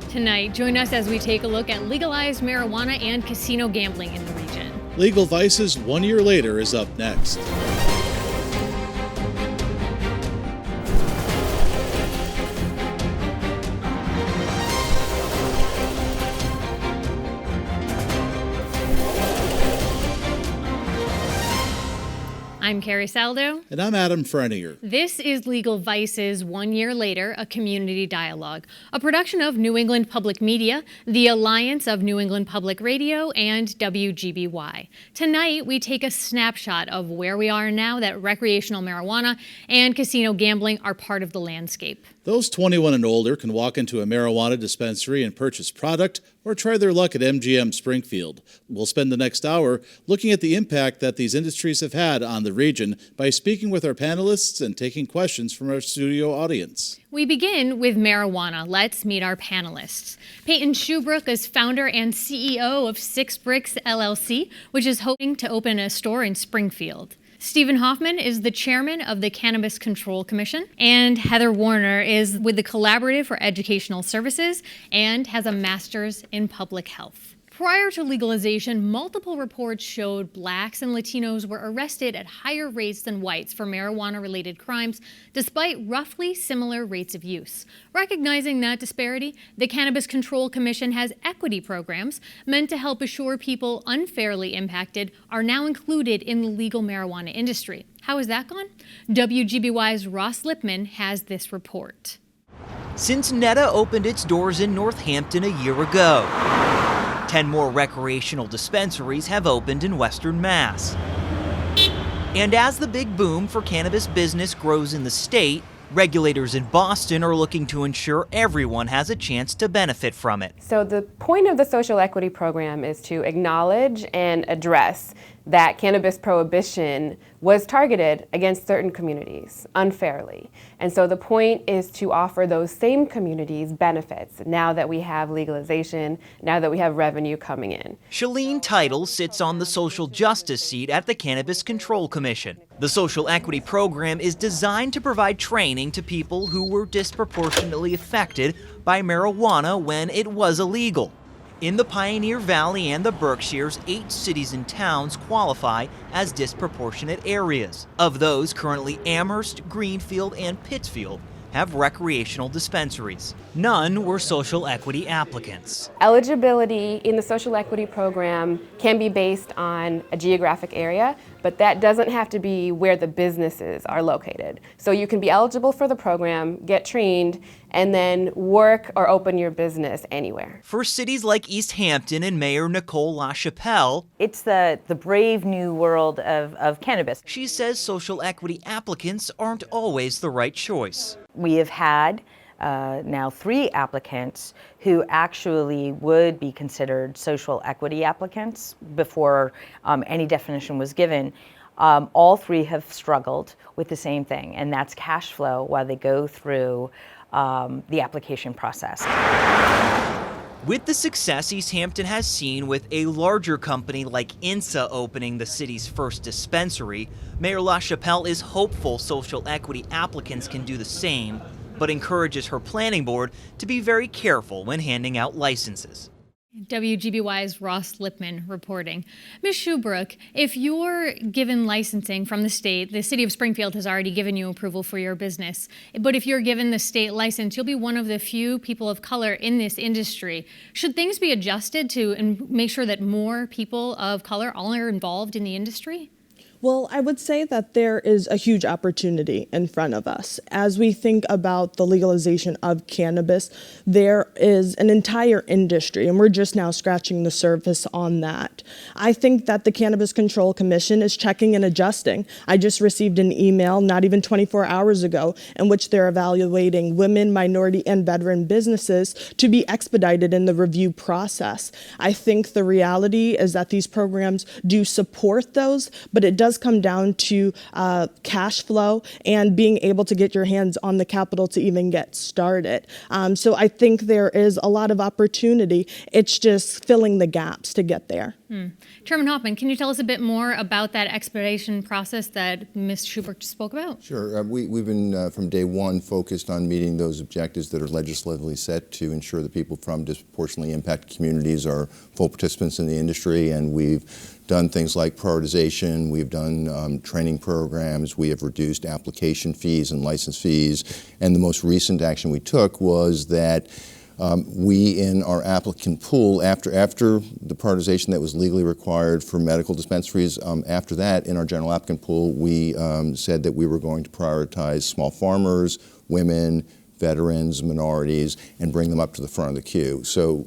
Tonight, join us as we take a look at legalized marijuana and casino gambling in the region. Legal Vices 1 year later is up next. I'm Carrie Saldo. And I'm Adam Frenier. This is Legal Vices 1 year later, a community dialogue, a production of New England Public Media, the Alliance of New England Public Radio, and WGBY. Tonight, we take a snapshot of where we are now that recreational marijuana and casino gambling are part of the landscape. Those 21 and older can walk into a marijuana dispensary and purchase product or try their luck at MGM Springfield. We'll spend the next hour looking at the impact that these industries have had on the region by speaking with our panelists and taking questions from our studio audience. We begin with marijuana. Let's meet our panelists. Peyton Shoebrook is founder and CEO of Six Bricks LLC, which is hoping to open a store in Springfield. Stephen Hoffman is the chairman of the Cannabis Control Commission, and Heather Warner is with the Collaborative for Educational Services and has a master's in public health. Prior to legalization, multiple reports showed blacks and Latinos were arrested at higher rates than whites for marijuana-related crimes, despite roughly similar rates of use. Recognizing that disparity, the Cannabis Control Commission has equity programs meant to help assure people unfairly impacted are now included in the legal marijuana industry. How has that gone? WGBY's Ross Lipman has this report. Since NETA opened its doors in Northampton a year ago, 10 more recreational dispensaries have opened in Western Mass. And as the big boom for cannabis business grows in the state, regulators in Boston are looking to ensure everyone has a chance to benefit from it. So the point of the social equity program is to acknowledge and address that cannabis prohibition was targeted against certain communities unfairly. And so the point is to offer those same communities benefits now that we have legalization, now that we have revenue coming in. Shalene Title sits on the social justice seat at the Cannabis Control Commission. The social equity program is designed to provide training to people who were disproportionately affected by marijuana when it was illegal. In the Pioneer Valley and the Berkshires, 8 cities and towns qualify as disproportionate areas. Of those, currently Amherst, Greenfield, and Pittsfield have recreational dispensaries. None were social equity applicants. Eligibility in the social equity program can be based on a geographic area, but that doesn't have to be where the businesses are located. So you can be eligible for the program, get trained, and then work or open your business anywhere. For cities like East Hampton and Mayor Nicole LaChapelle, it's the brave new world of cannabis. She says social equity applicants aren't always the right choice. We have had now 3 applicants who actually would be considered social equity applicants before any definition was given. All 3 have struggled with the same thing, and that's cash flow while they go through the application process. With the success East Hampton has seen with a larger company like INSA opening the city's first dispensary, Mayor LaChapelle is hopeful social equity applicants can do the same, but encourages her planning board to be very careful when handing out licenses. WGBY's Ross Lipman reporting. Ms. Shoebrook, if you're given licensing from the state, the city of Springfield has already given you approval for your business, but if you're given the state license, you'll be one of the few people of color in this industry. Should things be adjusted to make sure that more people of color are involved in the industry? Well, I would say that there is a huge opportunity in front of us. As we think about the legalization of cannabis, there is an entire industry, and we're just now scratching the surface on that. I think that the Cannabis Control Commission is checking and adjusting. I just received an email not even 24 hours ago in which they're evaluating women, minority, and veteran businesses to be expedited in the review process. I think the reality is that these programs do support those, but it does does come down to cash flow and being able to get your hands on the capital to even get started. So I think there is a lot of opportunity. It's just filling the gaps to get there. Chairman Hoffman, can you tell us a bit more about that expedition process that Ms. Schubert spoke about? Sure. We've been from day one focused on meeting those objectives that are legislatively set to ensure that people from disproportionately impacted communities are full participants in the industry, and we've done things like prioritization, we've done training programs, we have reduced application fees and license fees, and the most recent action we took was that we, in our applicant pool, after the prioritization that was legally required for medical dispensaries, after that, in our general applicant pool, we said that we were going to prioritize small farmers, women, veterans, minorities, and bring them up to the front of the queue. So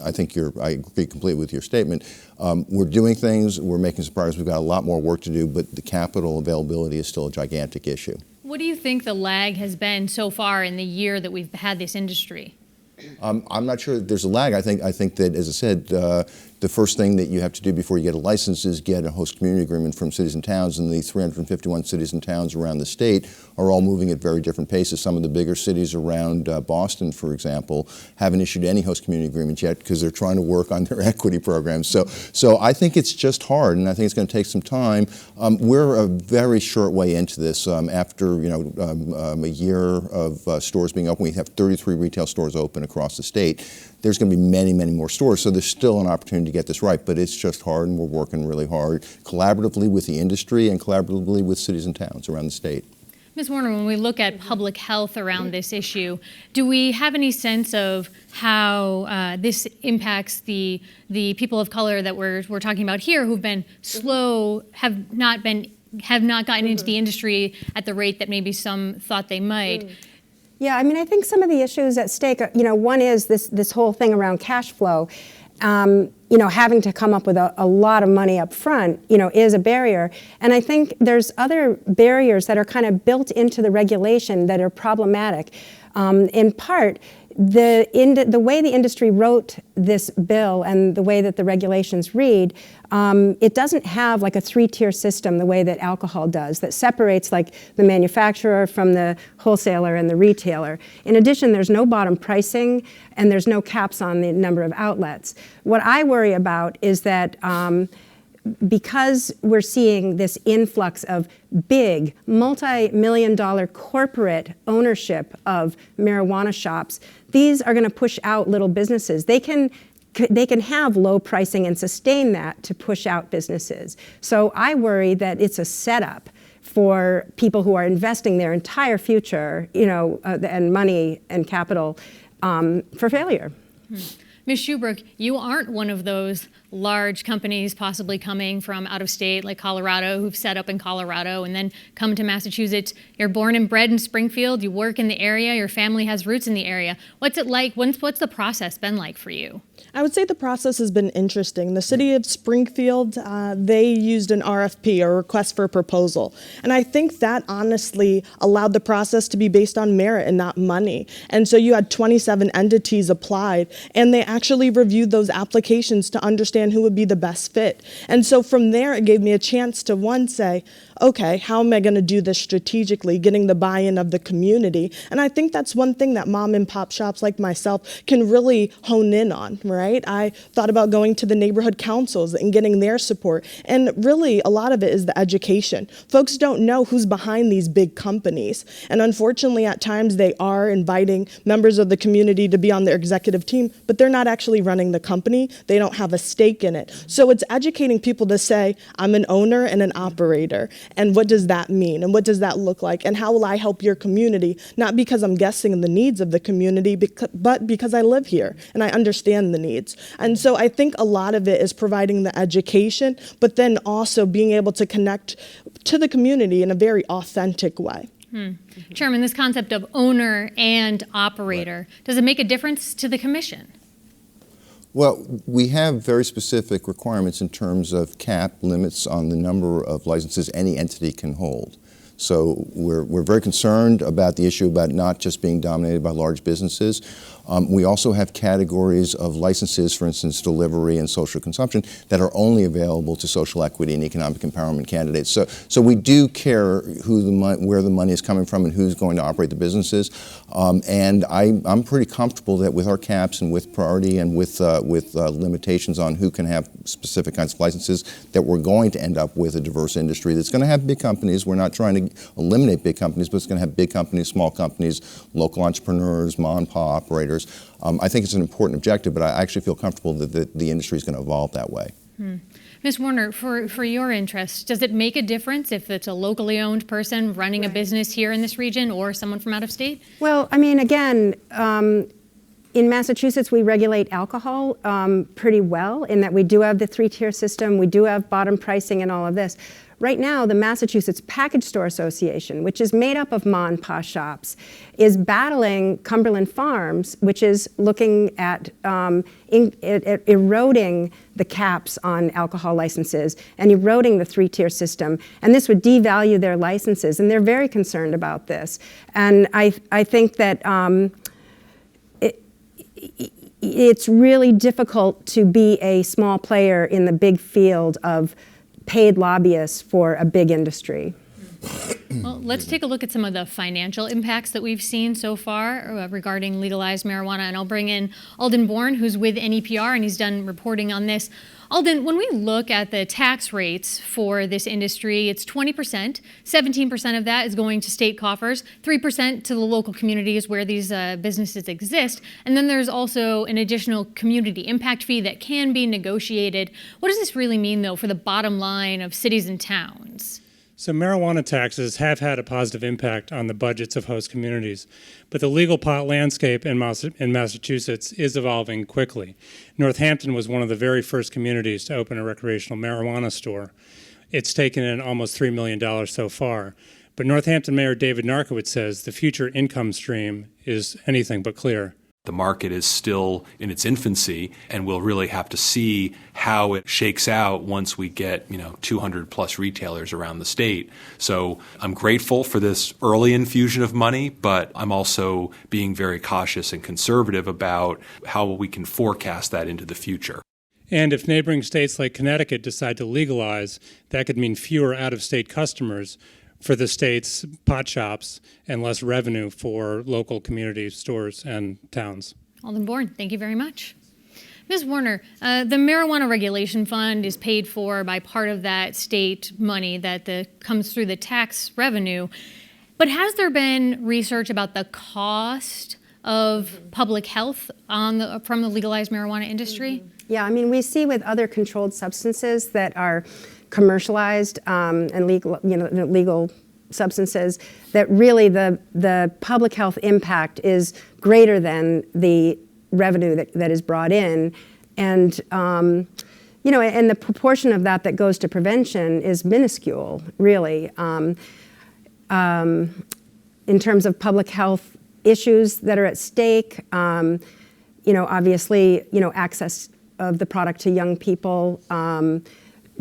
I think I agree completely with your statement. We're doing things, we're making some progress, we've got a lot more work to do, but the capital availability is still a gigantic issue. What do you think the lag has been so far in the year that we've had this industry? I'm not sure that there's a lag. I think that, as I said, the first thing that you have to do before you get a license is get a host community agreement from cities and towns, and the 351 cities and towns around the state are all moving at very different paces. Some of the bigger cities around Boston, for example, haven't issued any host community agreements yet because they're trying to work on their equity programs. So I think it's just hard, and I think it's going to take some time. We're a very short way into this. After a year of stores being open, we have 33 retail stores open across the state. There's going to be many, many more stores, so there's still an opportunity to get this right, but it's just hard, and we're working really hard collaboratively with the industry and collaboratively with cities and towns around the state. Ms. Warner, when we look at public health around this issue, do we have any sense of how this impacts the people of color that we're talking about here, who've been slow, have not gotten into the industry at the rate that maybe some thought they might? Yeah, I mean, I think some of the issues at stake, one is this whole thing around cash flow. Having to come up with a lot of money up front, is a barrier. And I think there's other barriers that are kind of built into the regulation that are problematic. In part, the way the industry wrote this bill and the way that the regulations read, it doesn't have like a three-tier system the way that alcohol does that separates like the manufacturer from the wholesaler and the retailer. In addition, there's no bottom pricing and there's no caps on the number of outlets. What I worry about is that because we're seeing this influx of big, multi-million-dollar corporate ownership of marijuana shops, these are going to push out little businesses. They can have low pricing and sustain that to push out businesses. So I worry that it's a setup for people who are investing their entire future, and money and capital for failure. Ms. Schubert, you aren't one of those large companies possibly coming from out of state like Colorado who've set up in Colorado and then come to Massachusetts. You're born and bred in Springfield, you work in the area, your family has roots in the area. What's it like? What's the process been like for you? I would say the process has been interesting. The city of Springfield, they used an RFP, or request for proposal. And I think that honestly allowed the process to be based on merit and not money. And so you had 27 entities applied, and they actually reviewed those applications to understand who would be the best fit. And so from there, it gave me a chance to, one, say, okay, how am I going to do this strategically, getting the buy-in of the community? And I think that's one thing that mom and pop shops like myself can really hone in on, right? I thought about going to the neighborhood councils and getting their support. And really, a lot of it is the education. Folks don't know who's behind these big companies. And unfortunately, at times, they are inviting members of the community to be on their executive team, but they're not actually running the company. They don't have a stake in it. So it's educating people to say, I'm an owner and an operator. And what does that mean? And what does that look like? And how will I help your community? Not because I'm guessing the needs of the community, but because I live here and I understand the needs. And so I think a lot of it is providing the education, but then also being able to connect to the community in a very authentic way. Chairman, this concept of owner and operator, does it make a difference to the commission? Well, we have very specific requirements in terms of cap limits on the number of licenses any entity can hold. So we're very concerned about the issue about not just being dominated by large businesses. We also have categories of licenses, for instance, delivery and social consumption, that are only available to social equity and economic empowerment candidates. So we do care where the money is coming from and who's going to operate the businesses. And I'm pretty comfortable that with our caps and with priority and with limitations on who can have specific kinds of licenses, that we're going to end up with a diverse industry that's going to have big companies. We're not trying to eliminate big companies, but it's going to have big companies, small companies, local entrepreneurs, mom and pop operators. I think it's an important objective, but I actually feel comfortable that the industry is going to evolve that way. Ms. Warner, for your interests, does it make a difference if it's a locally owned person running a business here in this region or someone from out of state? Well, I mean, again, in Massachusetts, we regulate alcohol pretty well in that we do have the three-tier system, we do have bottom pricing and all of this. Right now, the Massachusetts Package Store Association, which is made up of ma and pa shops, is battling Cumberland Farms, which is looking at eroding the caps on alcohol licenses and eroding the three-tier system. And this would devalue their licenses, and they're very concerned about this. And I think that it's really difficult to be a small player in the big field of paid lobbyists for a big industry. Well, let's take a look at some of the financial impacts that we've seen so far regarding legalized marijuana. And I'll bring in Alden Bourne, who's with NEPR, and he's done reporting on this. Alden, when we look at the tax rates for this industry, it's 20%. 17% of that is going to state coffers, 3% to the local communities where these businesses exist. And then there's also an additional community impact fee that can be negotiated. What does this really mean, though, for the bottom line of cities and towns? So marijuana taxes have had a positive impact on the budgets of host communities, but the legal pot landscape in Massachusetts is evolving quickly. Northampton was one of the very first communities to open a recreational marijuana store. It's taken in almost $3 million so far, but Northampton Mayor David Narkowitz says the future income stream is anything but clear. The market is still in its infancy, and we'll really have to see how it shakes out once we get, 200 plus retailers around the state. So I'm grateful for this early infusion of money, but I'm also being very cautious and conservative about how we can forecast that into the future. And if neighboring states like Connecticut decide to legalize, that could mean fewer out-of-state customers for the state's pot shops and less revenue for local community stores and towns. Alden Bourne, thank you very much. Ms. Warner, the Marijuana Regulation Fund is paid for by part of that state money that comes through the tax revenue. But has there been research about the cost of public health from the legalized marijuana industry? Yeah, I mean, we see with other controlled substances that are commercialized and legal substances that really the public health impact is greater than the revenue that is brought in, and and the proportion of that goes to prevention is minuscule, really, in terms of public health issues that are at stake. Obviously, access of the product to young people.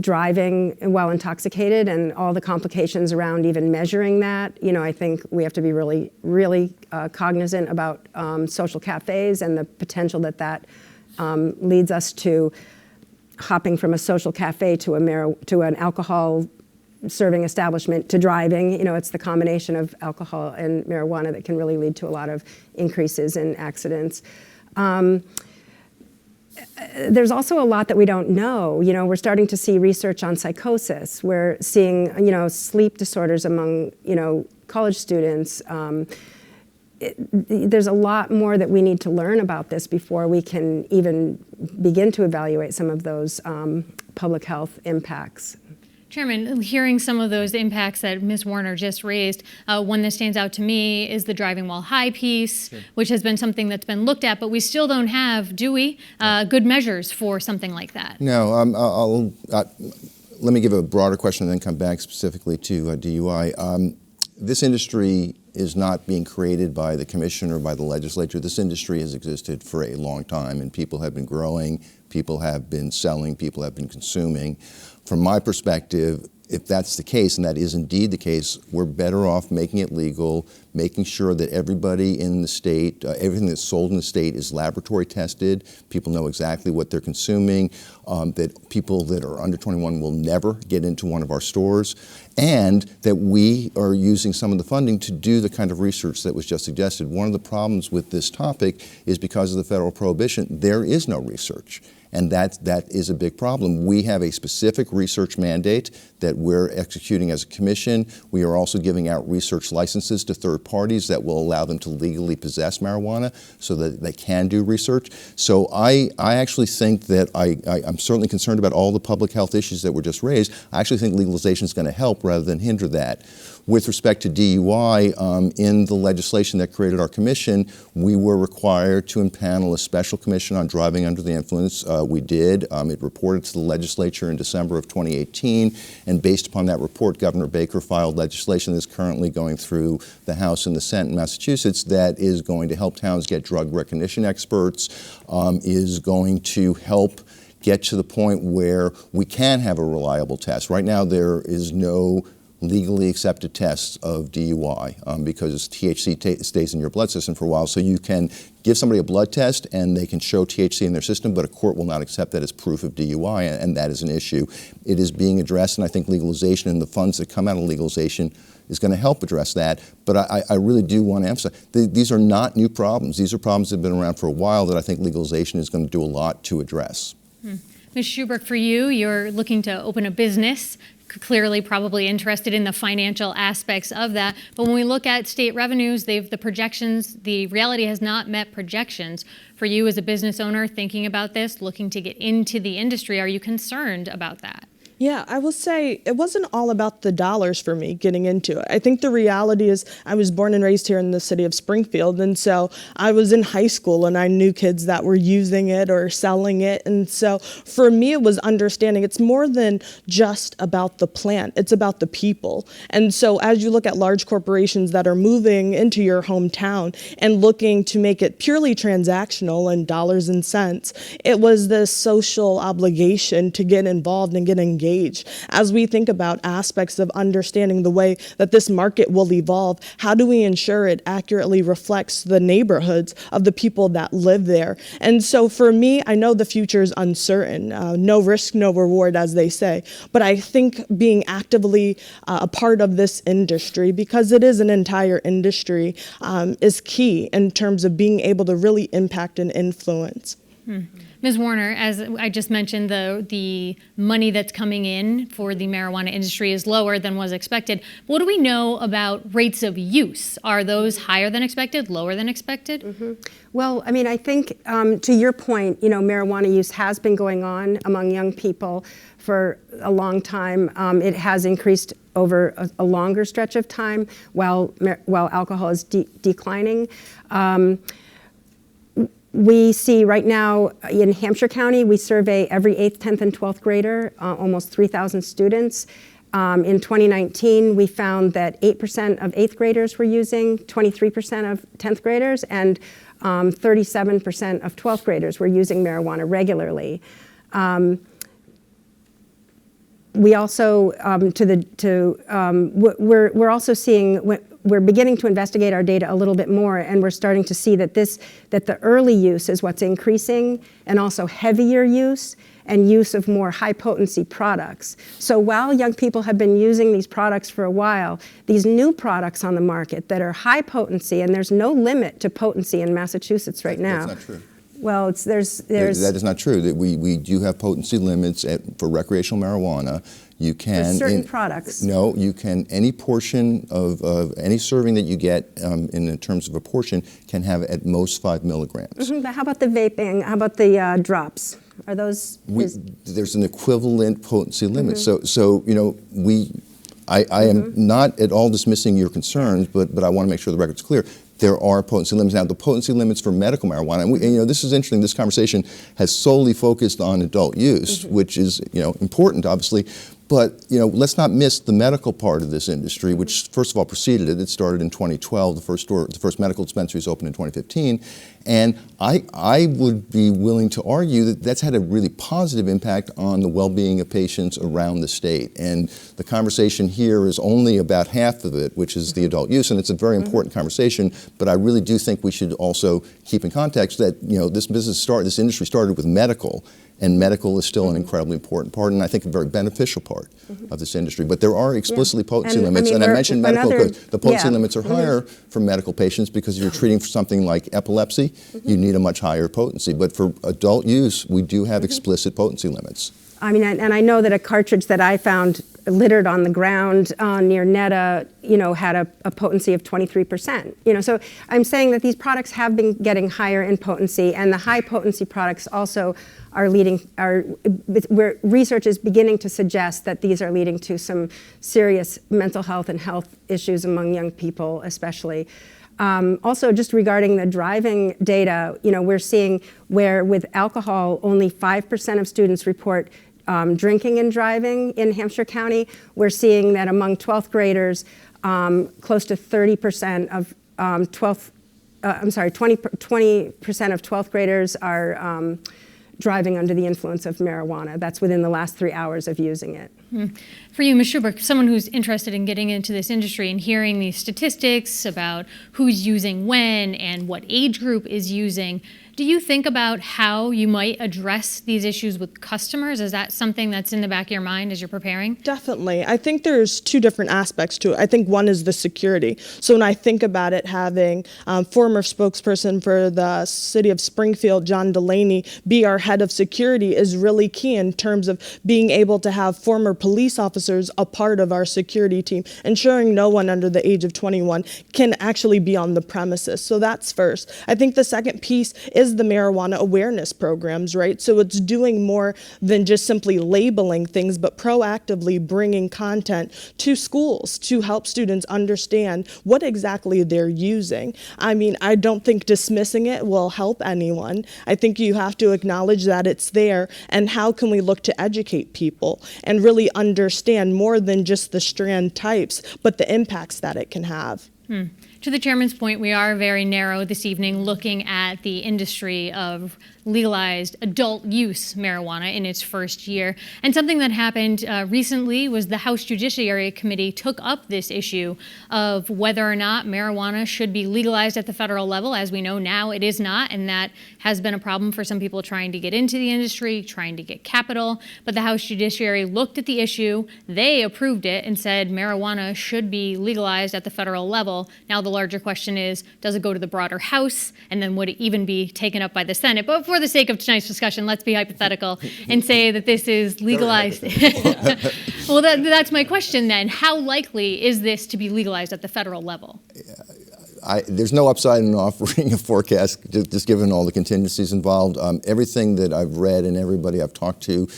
Driving while intoxicated and all the complications around even measuring that. I think we have to be really, really cognizant about social cafes and the potential that leads us to hopping from a social cafe to an alcohol serving establishment to driving. It's the combination of alcohol and marijuana that can really lead to a lot of increases in accidents. There's also a lot that we don't know. We're starting to see research on psychosis. We're seeing, sleep disorders among, college students. There's a lot more that we need to learn about this before we can even begin to evaluate some of those public health impacts. Chairman, hearing some of those impacts that Ms. Warner just raised, one that stands out to me is the driving while high piece, which has been something that's been looked at, but we still don't have, do we, good measures for something like that? No, let me give a broader question and then come back specifically to DUI. This industry is not being created by the commission or by the legislature. This industry has existed for a long time, and people have been growing, people have been selling, people have been consuming. From my perspective, if that's the case, and that is indeed the case, we're better off making it legal, making sure that everybody in the state, everything that's sold in the state is laboratory tested. People know exactly what they're consuming, that people that are under 21 will never get into one of our stores, and that we are using some of the funding to do the kind of research that was just suggested. One of the problems with this topic is because of the federal prohibition, there is no research. And that is a big problem. We have a specific research mandate that we're executing as a commission. We are also giving out research licenses to third parties that will allow them to legally possess marijuana so that they can do research. So I actually think that I'm certainly concerned about all the public health issues that were just raised. I actually think legalization is going to help rather than hinder that. With respect to DUI, in the legislation that created our commission, we were required to impanel a special commission on driving under the influence. We did. It reported to the legislature in December of 2018, and based upon that report, Governor Baker filed legislation that's currently going through the House and the Senate in Massachusetts that is going to help towns get drug recognition experts, is going to help get to the point where we can have a reliable test. Right now, there is no legally accepted tests of DUI because THC stays in your blood system for a while. So you can give somebody a blood test and they can show THC in their system, but a court will not accept that as proof of DUI, and that is an issue. It is being addressed, and I think legalization and the funds that come out of legalization is going to help address that. But I really do want to emphasize, these are not new problems. These are problems that have been around for a while that I think legalization is going to do a lot to address. Ms. Shubrook, for you, you're looking to open a business, clearly probably interested in the financial aspects of that. But when we look at state revenues, the projections, the reality has not met projections. For you as a business owner thinking about this, looking to get into the industry, are you concerned about that? Yeah, I will say it wasn't all about the dollars for me getting into it. I think the reality is I was born and raised here in the city of Springfield, and so I was in high school and I knew kids that were using it or selling it. And so for me, it was understanding it's more than just about the plant, it's about the people. And so as you look at large corporations that are moving into your hometown and looking to make it purely transactional and dollars and cents, it was this social obligation to get involved and get engaged. As we think about aspects of understanding the way that this market will evolve, how do we ensure it accurately reflects the neighborhoods of the people that live there? And so for me, I know the future is uncertain, no risk, no reward, as they say. But I think being actively a part of this industry, because it is an entire industry, is key in terms of being able to really impact and influence. Ms. Warner, as I just mentioned, the money that's coming in for the marijuana industry is lower than was expected. What do we know about rates of use? Are those higher than expected, lower than expected? Well, I mean, I think to your point, marijuana use has been going on among young people for a long time. It has increased over a longer stretch of time while alcohol is declining. We see right now in Hampshire County, we survey every 8th, 10th, and 12th grader, almost 3,000 students. In 2019, we found that 8% of 8th graders were using, 23% of 10th graders, and 37% of 12th graders were using marijuana regularly. We also, we're also seeing, we're beginning to investigate our data a little bit more, and we're starting to see that the early use is what's increasing, and also heavier use and use of more high potency products. So while young people have been using these products for a while, these new products on the market that are high potency, and there's no limit to potency in Massachusetts right now. That's not true. Well, there's that is not true. That we do have potency limits for recreational marijuana. You can for certain products. No, you can. Any portion of any serving that you get in terms of a portion can have at most 5 milligrams. But how about the vaping? How about the drops? Are those? There's an equivalent potency limit. So I am not at all dismissing your concerns, but I want to make sure the record's clear. There are potency limits. Now, the potency limits for medical marijuana, and this is interesting, this conversation has solely focused on adult use, which is, important, obviously, but, let's not miss the medical part of this industry, which, first of all, preceded it. It started in 2012. The first medical dispensary was opened in 2015, And I would be willing to argue that that's had a really positive impact on the well-being of patients around the state. And the conversation here is only about half of it, which is the adult use, and it's a very important conversation. But I really do think we should also keep in context that this industry started with medical, and medical is still an incredibly important part, and I think a very beneficial part of this industry. But there are explicitly potency limits, and I mentioned medical because the potency limits are higher for medical patients because if you're treating for something like epilepsy, you need a much higher potency. But for adult use, we do have explicit potency limits. I mean, and I know that a cartridge that I found littered on the ground near Netta, had a potency of 23%. So I'm saying that these products have been getting higher in potency, and the high potency products also are where research is beginning to suggest that these are leading to some serious mental health and health issues among young people, especially. Also, just regarding the driving data, we're seeing where with alcohol, only 5% of students report drinking and driving in Hampshire County. We're seeing that among 12th graders, close to 30% of 20% of 12th graders are driving under the influence of marijuana. That's within the last 3 hours of using it. For you, Ms. Schuberg, someone who's interested in getting into this industry and hearing these statistics about who's using when and what age group is using, do you think about how you might address these issues with customers? Is that something that's in the back of your mind as you're preparing? Definitely. I think there's two different aspects to it. I think one is the security. So when I think about it, having former spokesperson for the city of Springfield, John Delaney, be our head of security is really key in terms of being able to have former police officers a part of our security team, ensuring no one under the age of 21 can actually be on the premises. So that's first. I think the second piece is the marijuana awareness programs, right? So it's doing more than just simply labeling things, but proactively bringing content to schools to help students understand what exactly they're using. I mean, I don't think dismissing it will help anyone. I think you have to acknowledge that it's there, and how can we look to educate people and really understand more than just the strand types, but the impacts that it can have. To the chairman's point, we are very narrow this evening looking at the industry of legalized adult use marijuana in its first year. And something that happened recently was the House Judiciary Committee took up this issue of whether or not marijuana should be legalized at the federal level. As we know now, it is not, and that has been a problem for some people trying to get into the industry, trying to get capital. But the House Judiciary looked at the issue, they approved it, and said marijuana should be legalized at the federal level. Now the larger question is, does it go to the broader House, and then would it even be taken up by the Senate? But for the sake of tonight's discussion, let's be hypothetical and say that this is legalized. Well, that's my question then. How likely is this to be legalized at the federal level? There's no upside in offering a forecast, just given all the contingencies involved. Everything that I've read and everybody I've talked to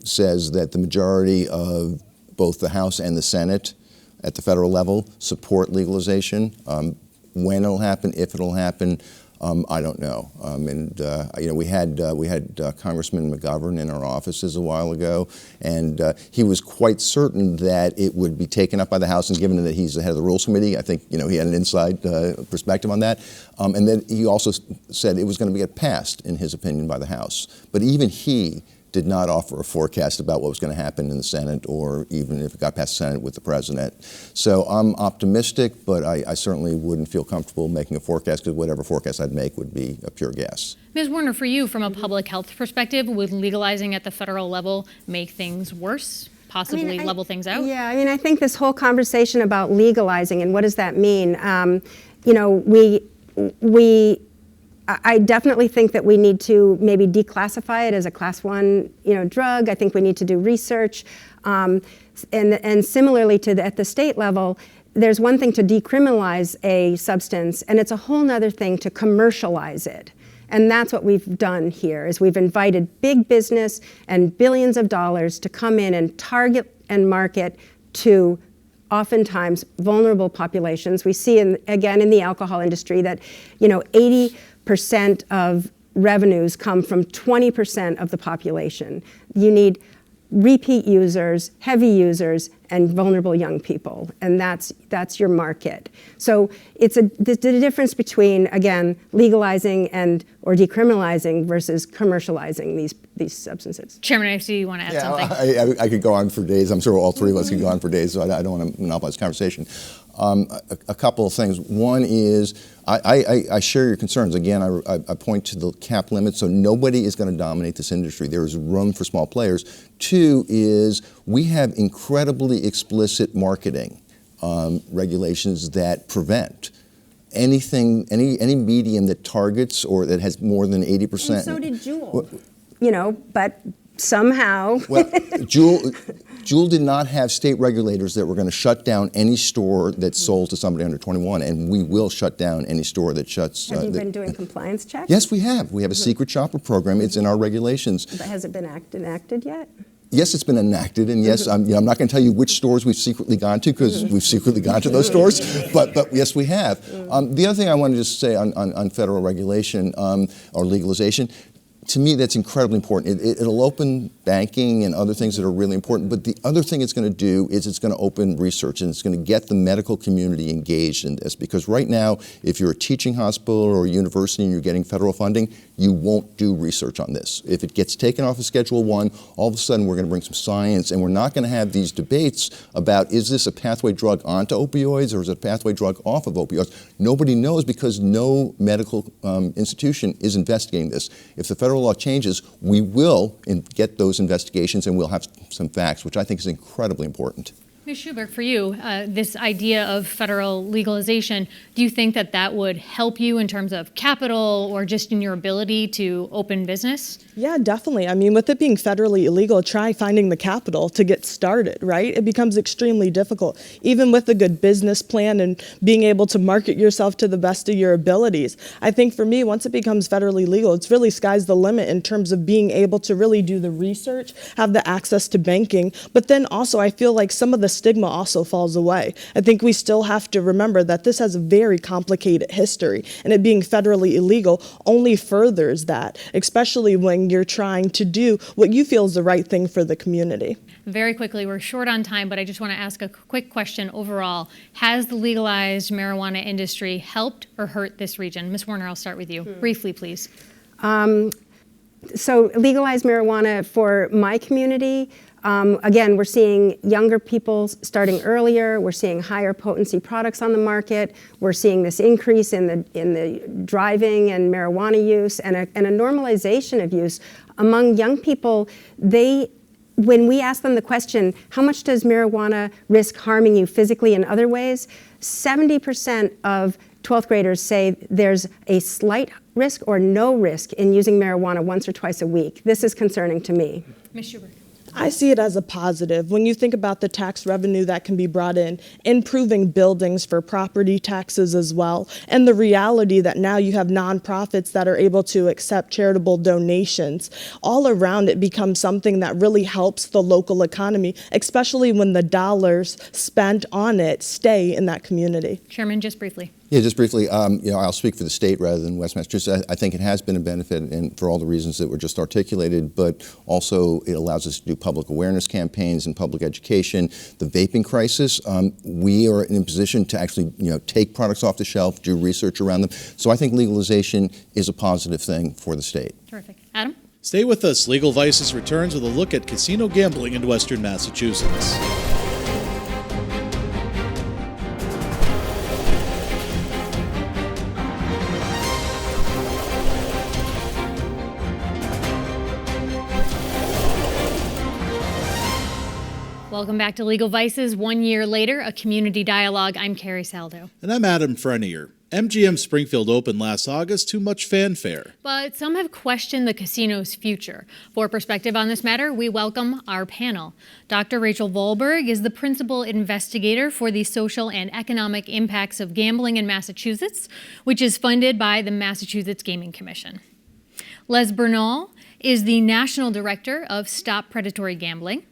says that the majority of both the House and the Senate at the federal level support legalization. When it'll happen, if it'll happen, I don't know. We had Congressman McGovern in our offices a while ago, and he was quite certain that it would be taken up by the House, and given that he's the head of the Rules Committee, I think he had an inside perspective on that. And then he also said it was going to get passed, in his opinion, by the House. But even he did not offer a forecast about what was going to happen in the Senate, or even if it got past the Senate with the president. So I'm optimistic, but I certainly wouldn't feel comfortable making a forecast, because whatever forecast I'd make would be a pure guess. Ms. Warner, for you, from a public health perspective, would legalizing at the federal level make things worse? Possibly level things out? Yeah, I think this whole conversation about legalizing and what does that mean, I definitely think that we need to maybe declassify it as a class 1, drug. I think we need to do research. And similarly at the state level, there's one thing to decriminalize a substance, and it's a whole nother thing to commercialize it. And that's what we've done here, is we've invited big business and billions of dollars to come in and target and market to oftentimes vulnerable populations. We see, again, in the alcohol industry that, 80% of revenues come from 20% of the population. You need repeat users, heavy users, and vulnerable young people, and that's your market. So it's the difference between, again, legalizing or decriminalizing versus commercializing these substances. Chairman, I see you want to add something. I could go on for days. I'm sure all three of us could go on for days, so I don't want to monopolize the conversation. A couple of things. One is I share your concerns. Again, I point to the cap limit, so nobody is going to dominate this industry. There is room for small players. Two is we have incredibly explicit marketing regulations that prevent anything, any medium that targets or that has more than 80%. And so did Juul. But somehow. Well, Juul did not have state regulators that were going to shut down any store that sold to somebody under 21, and we will shut down any store that shuts. Have you been doing compliance checks? Yes, we have. We have a secret shopper program. It's in our regulations. But has it been enacted yet? Yes, it's been enacted, and yes, I'm not going to tell you which stores we've secretly gone to because we've secretly gone to those stores, but yes, we have. The other thing I want to just say on federal regulation or legalization, to me, that's incredibly important. It'll open banking and other things that are really important. But the other thing it's going to do is it's going to open research, and it's going to get the medical community engaged in this. Because right now, if you're a teaching hospital or a university and you're getting federal funding, you won't do research on this. If it gets taken off of Schedule 1, all of a sudden we're going to bring some science, and we're not going to have these debates about is this a pathway drug onto opioids or is it a pathway drug off of opioids? Nobody knows because no medical institution is investigating this. If the federal law changes, we will get those investigations and we'll have some facts, which I think is incredibly important. Ms. Schubert, for you, this idea of federal legalization, do you think that would help you in terms of capital or just in your ability to open business? Yeah, definitely. I mean, with it being federally illegal, try finding the capital to get started, right? It becomes extremely difficult, even with a good business plan and being able to market yourself to the best of your abilities. I think for me, once it becomes federally legal, it's really sky's the limit in terms of being able to really do the research, have the access to banking, but then also I feel like some of the stigma also falls away. I think we still have to remember that this has a very complicated history, and it being federally illegal only furthers that, especially when you're trying to do what you feel is the right thing for the community. Very quickly, we're short on time, but I just want to ask a quick question overall. Has the legalized marijuana industry helped or hurt this region? Ms. Warner, I'll start with you. Briefly, please. So legalized marijuana for my community, again, we're seeing younger people starting earlier. We're seeing higher potency products on the market. We're seeing this increase in the driving and marijuana use and a normalization of use among young people. When we ask them the question, how much does marijuana risk harming you physically in other ways? 70% of 12th graders say there's a slight risk or no risk in using marijuana once or twice a week. This is concerning to me. Ms. Schubert. I see it as a positive. When you think about the tax revenue that can be brought in, improving buildings for property taxes as well, and the reality that now you have nonprofits that are able to accept charitable donations, all around it becomes something that really helps the local economy, especially when the dollars spent on it stay in that community. Chairman, just briefly. Yeah, just briefly, I'll speak for the state rather than West Massachusetts. I think it has been a benefit, and for all the reasons that were just articulated, but also it allows us to do public awareness campaigns and public education. The vaping crisis, we are in a position to actually, take products off the shelf, do research around them. So I think legalization is a positive thing for the state. Terrific. Adam? Stay with us. Legal Vices returns with a look at casino gambling in Western Massachusetts. Welcome back to Legal Vices. 1 year later, a community dialogue. I'm Carrie Saldo. And I'm Adam Frenier. MGM Springfield opened last August to much fanfare. But some have questioned the casino's future. For perspective on this matter, we welcome our panel. Dr. Rachel Volberg is the principal investigator for the social and economic impacts of gambling in Massachusetts, which is funded by the Massachusetts Gaming Commission. Les Bernal is the national director of Stop Predatory Gambling.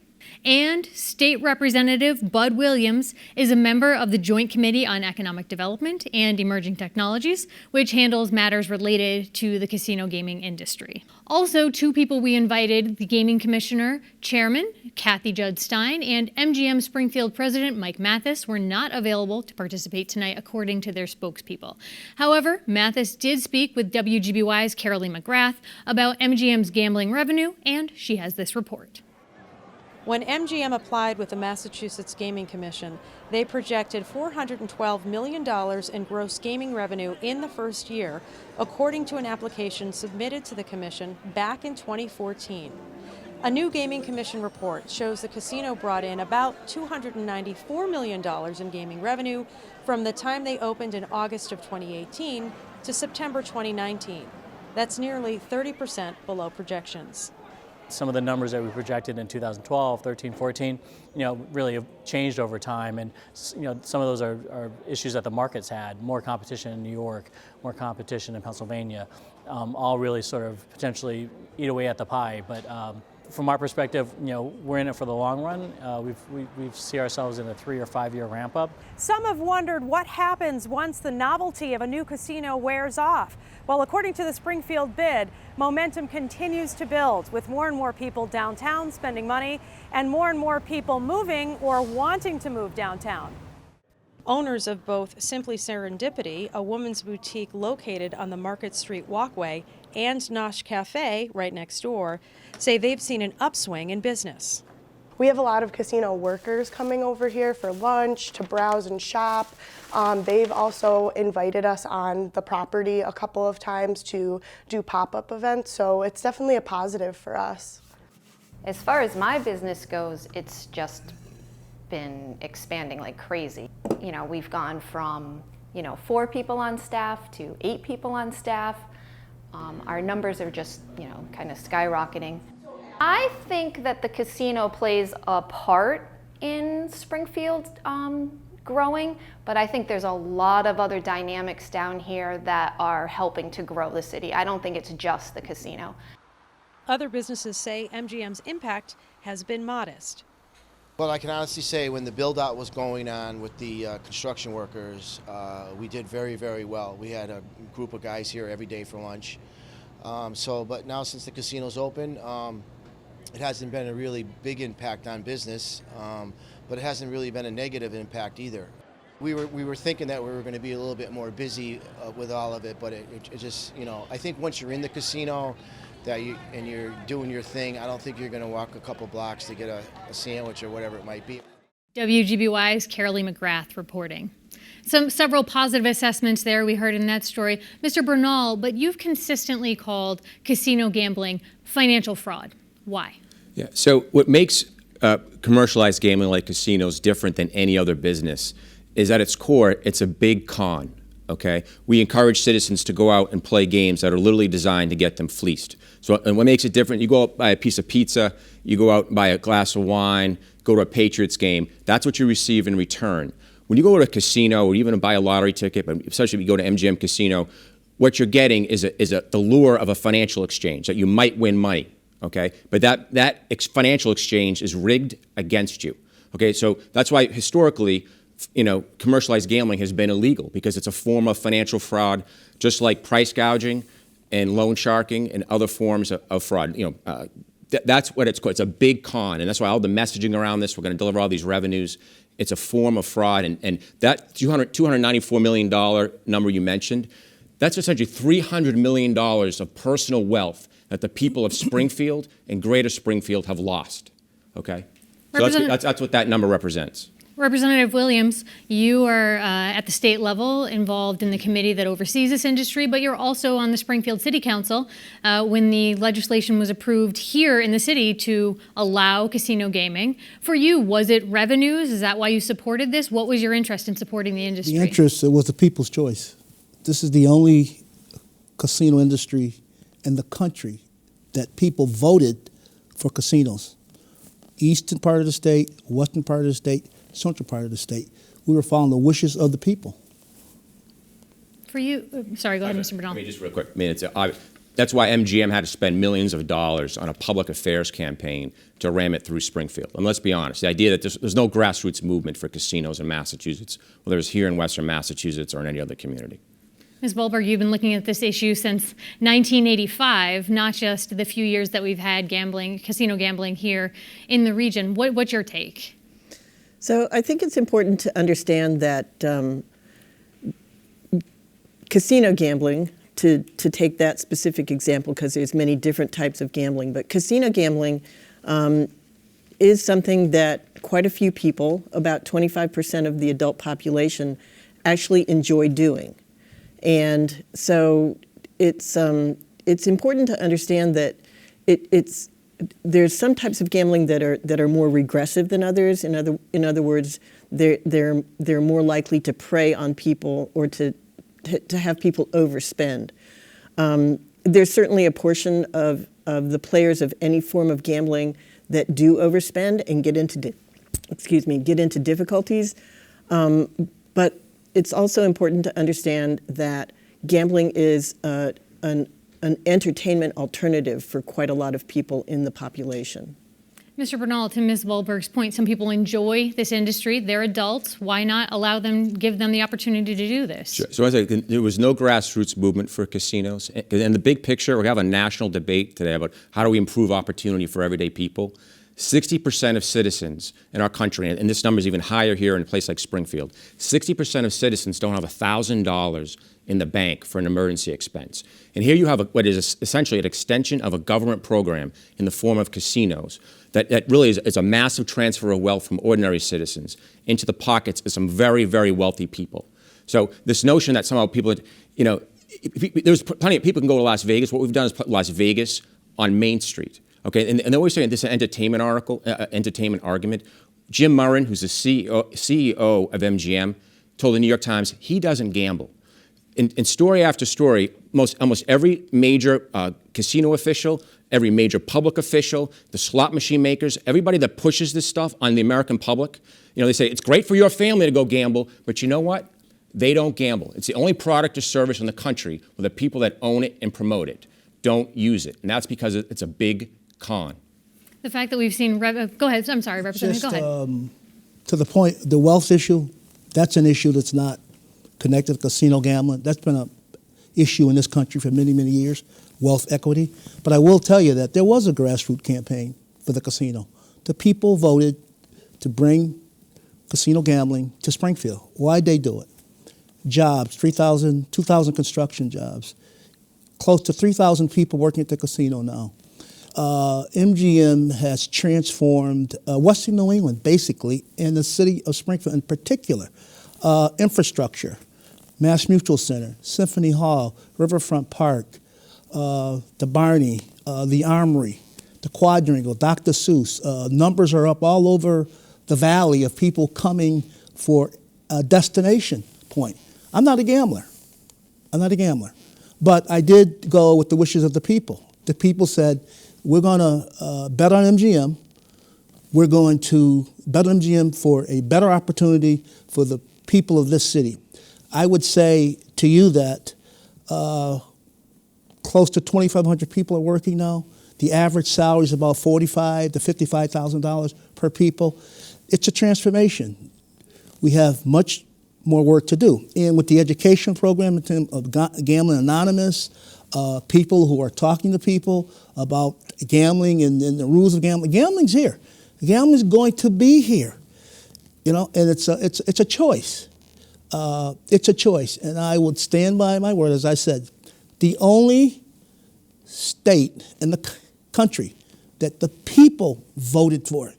And State Representative Bud Williams is a member of the Joint Committee on Economic Development and Emerging Technologies, which handles matters related to the casino gaming industry. Also, two people we invited, the Gaming Commissioner, Chairman Kathy Judd Stein, and MGM Springfield President Mike Mathis were not available to participate tonight, according to their spokespeople. However, Mathis did speak with WGBY's Carrie McGrath about MGM's gambling revenue, and she has this report. When MGM applied with the Massachusetts Gaming Commission, they projected $412 million in gross gaming revenue in the first year, according to an application submitted to the commission back in 2014. A new Gaming Commission report shows the casino brought in about $294 million in gaming revenue from the time they opened in August of 2018 to September 2019. That's nearly 30% below projections. Some of the numbers that we projected in 2012, 13, 14, really have changed over time. And, some of those are issues that the market's had. More competition in New York, more competition in Pennsylvania, all really sort of potentially eat away at the pie. But from our perspective, we're in it for the long run. We see ourselves in a 3 or 5 year ramp up. Some have wondered what happens once the novelty of a new casino wears off. Well, according to the Springfield bid, momentum continues to build with more and more people downtown spending money and more people moving or wanting to move downtown. Owners of both Simply Serendipity, a woman's boutique located on the Market Street Walkway, and Nosh Cafe, right next door, say they've seen an upswing in business. We have a lot of casino workers coming over here for lunch, to browse and shop. They've also invited us on the property a couple of times to do pop-up events, so it's definitely a positive for us. As far as my business goes, it's just been expanding like crazy. We've gone from 4 people on staff to 8 people on staff. Our numbers are just kind of skyrocketing. I think that the casino plays a part in Springfield growing, but I think there's a lot of other dynamics down here that are helping to grow the city. I don't think it's just the casino. Other businesses say MGM's impact has been modest. Well, I can honestly say when the build-out was going on with the construction workers, we did very, very well. We had a group of guys here every day for lunch. But now since the casino's open, it hasn't been a really big impact on business, but it hasn't really been a negative impact either. We were thinking that we were going to be a little bit more busy with all of it, but it just, I think once you're in the casino and you're doing your thing, I don't think you're going to walk a couple blocks to get a sandwich or whatever it might be. WGBY's Carrie McGrath reporting. Several positive assessments there we heard in that story. Mr. Bernal, but you've consistently called casino gambling financial fraud. Why? Yeah. So what makes commercialized gambling like casinos different than any other business is at its core, it's a big con. Okay, we encourage citizens to go out and play games that are literally designed to get them fleeced. So, and what makes it different? You go out buy a piece of pizza, you go out and buy a glass of wine, go to a Patriots game. That's what you receive in return. When you go to a casino or even buy a lottery ticket, but especially if you go to MGM Casino, what you're getting is the lure of a financial exchange that you might win money. Okay, but that financial exchange is rigged against you. Okay, so that's why historically, commercialized gambling has been illegal because it's a form of financial fraud, just like price gouging and loan sharking and other forms of fraud. That's what it's called. It's a big con, and that's why all the messaging around this, we're going to deliver all these revenues. It's a form of fraud, and that $294 million number you mentioned, that's essentially $300 million of personal wealth that the people of Springfield and Greater Springfield have lost. Okay, so that's what that number represents. Representative Williams, you are at the state level involved in the committee that oversees this industry, but you're also on the Springfield City Council when the legislation was approved here in the city to allow casino gaming. For you, was it revenues? Is that why you supported this? What was your interest in supporting the industry? The interest was the people's choice. This is the only casino industry in the country that people voted for casinos. Eastern part of the state, western part of the state, central part of the state. We were following the wishes of the people. For you, sorry, go ahead, Mr. Bernal. Just real quick. That's why MGM had to spend millions of dollars on a public affairs campaign to ram it through Springfield. And let's be honest, the idea that there's no grassroots movement for casinos in Massachusetts, whether it's here in Western Massachusetts or in any other community. Ms. Bolberg, you've been looking at this issue since 1985, not just the few years that we've had casino gambling here in the region. What's your take? So I think it's important to understand that casino gambling, to take that specific example, because there's many different types of gambling, but casino gambling is something that quite a few people, about 25% of the adult population, actually enjoy doing. And so it's important to understand that there's some types of gambling that are more regressive than others. In other words, they're more likely to prey on people or to have people overspend. There's certainly a portion of the players of any form of gambling that do overspend and get into difficulties. But it's also important to understand that gambling is an entertainment alternative for quite a lot of people in the population. Mr. Bernal, to Ms. Bolberg's point, some people enjoy this industry. They're adults. Why not give them the opportunity to do this? Sure. So I say there was no grassroots movement for casinos. And the big picture, we have a national debate today about how do we improve opportunity for everyday people. 60% of citizens in our country, and this number is even higher here in a place like Springfield, 60% of citizens don't have $1,000 in the bank for an emergency expense. And here you have what is essentially an extension of a government program in the form of casinos that really is a massive transfer of wealth from ordinary citizens into the pockets of some very, very wealthy people. So this notion that somehow people, there's plenty of people can go to Las Vegas. What we've done is put Las Vegas on Main Street. Okay, and they're always saying this is an entertainment argument. Jim Murren, who's the CEO of MGM, told the New York Times he doesn't gamble. In story after story, almost every major casino official, every major public official, the slot machine makers, everybody that pushes this stuff on the American public, they say it's great for your family to go gamble, but you know what? They don't gamble. It's the only product or service in the country where the people that own it and promote it don't use it, and that's because it's a big con. The fact that we've seen, go ahead, I'm sorry, Representative, go ahead. To the point, the wealth issue, that's an issue that's not connected to casino gambling. That's been an issue in this country for many, many years, wealth equity. But I will tell you that there was a grassroots campaign for the casino. The people voted to bring casino gambling to Springfield. Why'd they do it? Jobs, 2,000 construction jobs, close to 3,000 people working at the casino now. MGM has transformed Western New England, basically, and the city of Springfield in particular. Infrastructure, Mass Mutual Center, Symphony Hall, Riverfront Park, the Barney, the Armory, the Quadrangle, Dr. Seuss. Numbers are up all over the valley of people coming for a destination point. I'm not a gambler. But I did go with the wishes of the people. The people said, we're going to bet on MGM. We're going to bet on MGM for a better opportunity for the people of this city. I would say to you that close to 2,500 people are working now. The average salary is about $45,000 to $55,000 per people. It's a transformation. We have much more work to do. And with the education program in terms of Gambling Anonymous, people who are talking to people about gambling and the rules of gambling. Gambling's here. Gambling is going to be here, and it's a choice. It's a choice, and I would stand by my word. As I said, the only state in the country that the people voted for.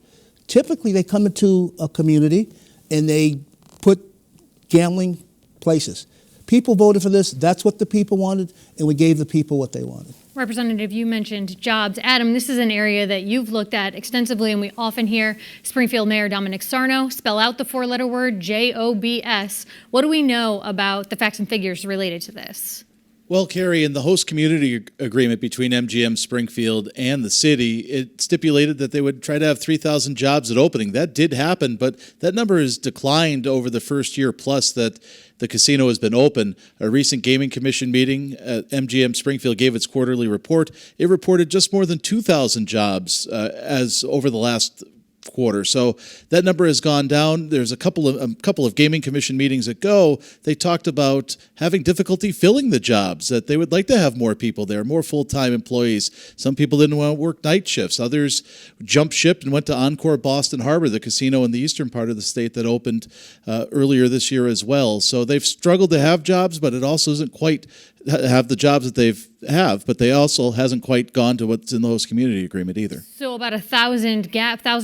Typically, they come into a community and they put gambling places. People voted for this. That's what the people wanted, and we gave the people what they wanted. Representative, you mentioned jobs. Adam, this is an area that you've looked at extensively, and we often hear Springfield Mayor Dominic Sarno spell out the four-letter word, JOBS. What do we know about the facts and figures related to this? Well, Carrie, in the host community agreement between MGM Springfield and the city, it stipulated that they would try to have 3,000 jobs at opening. That did happen, but that number has declined over the first year plus that the casino has been open. A recent Gaming Commission meeting at MGM Springfield gave its quarterly report. It reported just more than 2,000 jobs as over the last quarter. So that number has gone down. There's a couple of Gaming Commission meetings ago. They talked about having difficulty filling the jobs, that they would like to have more people there, more full-time employees. Some people didn't want to work night shifts. Others jumped ship and went to Encore Boston Harbor, the casino in the eastern part of the state that opened earlier this year as well. So they've struggled to have jobs, but it also isn't quite have the jobs that but they also hasn't quite gone to what's in the host community agreement either. So about 1,000